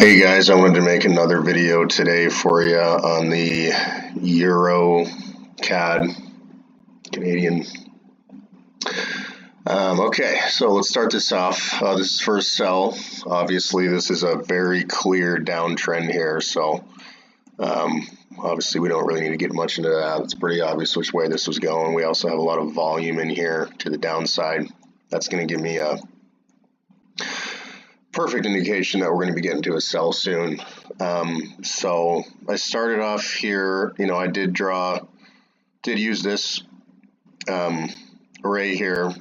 Hey guys, I wanted to make another video today for you on the EURCAD Canadian. Okay, so let's start this off. This is first sell. Obviously, this is a very clear downtrend here, so obviously we don't really need to get much into that. It's pretty obvious which way this was going. We also have a lot of volume in here to the downside. That's going to give me a perfect indication that we're going to be getting to a sell soon. So I started off here, I did use this array here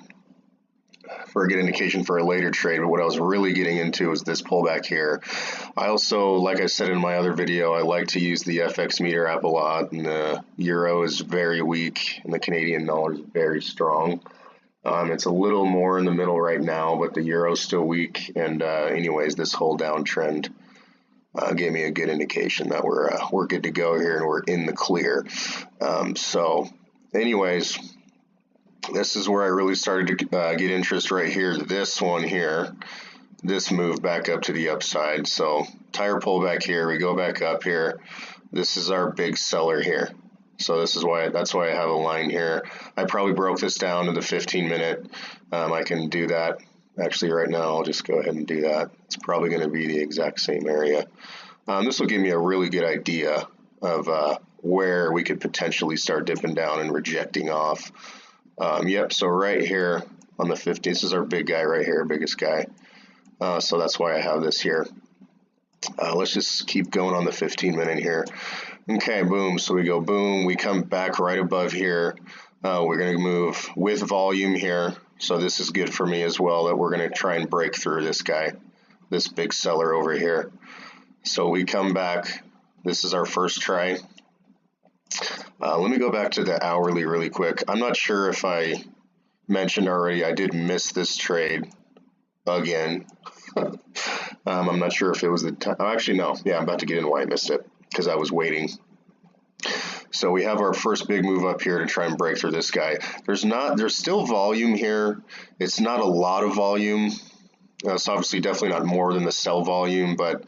for a good indication for a later trade, but what I was really getting into is this pullback here. I also, like I said in my other video, I like to use the FX meter app a lot, and the euro is very weak and the Canadian dollar is very strong. It's a little more in the middle right now, but the euro's still weak. And anyways, this whole downtrend gave me a good indication that we're good to go here and we're in the clear. So anyways, this is where I really started to get interest right here. This one here, this move back up to the upside. So tire pullback here, we go back up here. This is our big seller here. So that's why I have a line here. I probably broke this down to the 15-minute. I can do that. Actually, right now, I'll just go ahead and do that. It's probably going to be the exact same area. This will give me a really good idea of where we could potentially start dipping down and rejecting off. Yep, so right here on the 50, this is our big guy right here, biggest guy. So that's why I have this here. Let's just keep going on the 15-minute here. Okay, boom. So we go boom. We come back right above here. We're going to move with volume here. So this is good for me as well, that we're going to try and break through this guy, this big seller over here. So we come back. This is our first try. Let me go back to the hourly really quick. I'm not sure if I mentioned already, I did miss this trade again. I'm not sure if it was the time. Oh, actually, no. Yeah, I'm about to get into why I missed it, because I was waiting. So we have our first big move up here to try and break through this guy. There's still volume here. It's not a lot of volume. It's obviously definitely not more than the sell volume, but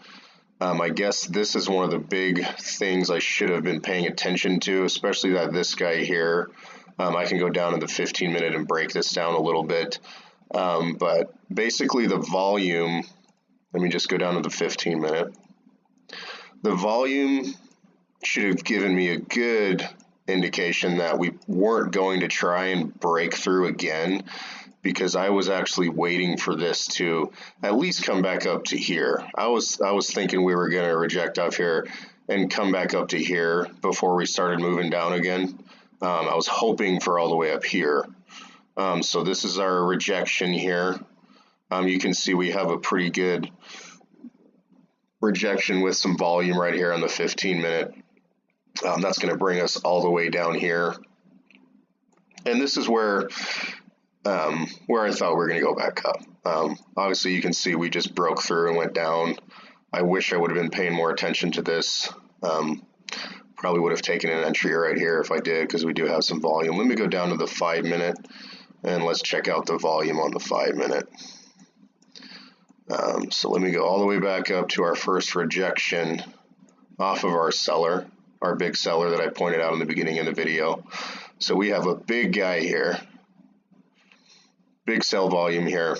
I guess this is one of the big things I should have been paying attention to, especially that this guy here. I can go down to the 15-minute and break this down a little bit. But basically the volume, let me just go down to the 15-minute. The volume should have given me a good indication that we weren't going to try and break through again, because I was actually waiting for this to at least come back up to here. I was thinking we were going to reject off here and come back up to here before we started moving down again. I was hoping for all the way up here. So this is our rejection here. You can see we have a pretty good rejection with some volume right here on the 15-minute. That's going to bring us all the way down here. And this is where I thought we were going to go back up. Obviously, you can see we just broke through and went down. I wish I would have been paying more attention to this. Probably would have taken an entry right here if I did, because we do have some volume. Let me go down to the 5-minute. And let's check out the volume on the 5-minute. So let me go all the way back up to our first rejection off of our seller, our big seller that I pointed out in the beginning of the video. So we have a big guy here, big sell volume here.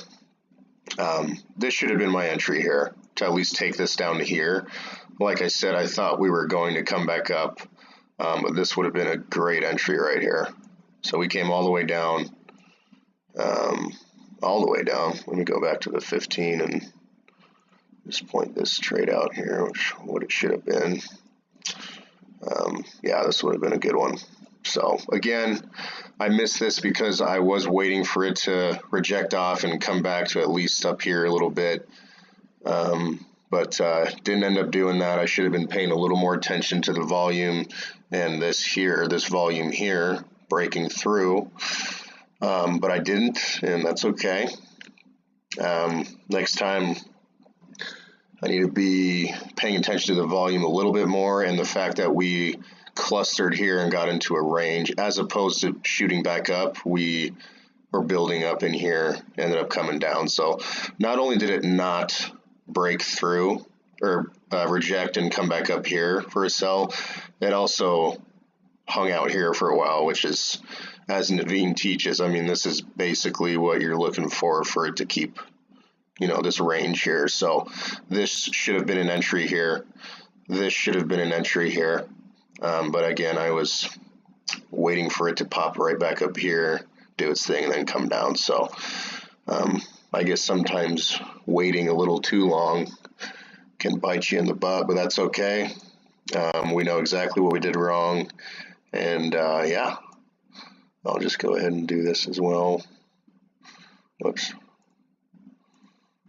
This should have been my entry here to at least take this down to here. Like I said, I thought we were going to come back up, but this would have been a great entry right here. So we came all the way down. Let me go back to the 15 and just point this trade out here, what it should have been. Yeah, this would have been a good one. So again, I missed this because I was waiting for it to reject off and come back to at least up here a little bit. But didn't end up doing that. I should have been paying a little more attention to the volume and this volume here breaking through. But I didn't, and that's okay. Next time, I need to be paying attention to the volume a little bit more, and the fact that we clustered here and got into a range, as opposed to shooting back up, we were building up in here, ended up coming down. So not only did it not break through, or reject and come back up here for a sell. It also hung out here for a while, which is, as Naveen teaches, I mean, this is basically what you're looking for it to keep, you know, this range here. So this should have been an entry here. This should have been an entry here. But again, I was waiting for it to pop right back up here, do its thing, and then come down. So I guess sometimes waiting a little too long can bite you in the butt, but that's okay. We know exactly what we did wrong. And yeah, I'll just go ahead and do this as well. Whoops.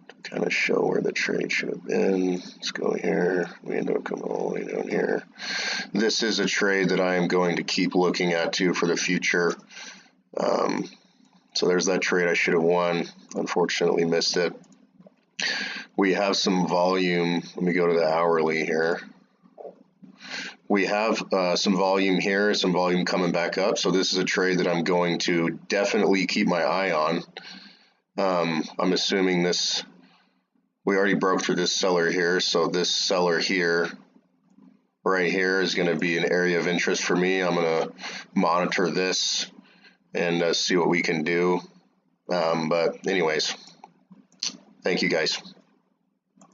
To kind of show where the trade should have been. Let's go here. We end up coming all the way down here. This is a trade that I am going to keep looking at too for the future. So there's that trade I should have won. Unfortunately missed it. We have some volume. Let me go to the hourly here. We have some volume here, some volume coming back up. So this is a trade that I'm going to definitely keep my eye on. I'm assuming this, we already broke through this seller here. So this seller here, right here, is going to be an area of interest for me. I'm going to monitor this and see what we can do. But anyways, thank you guys.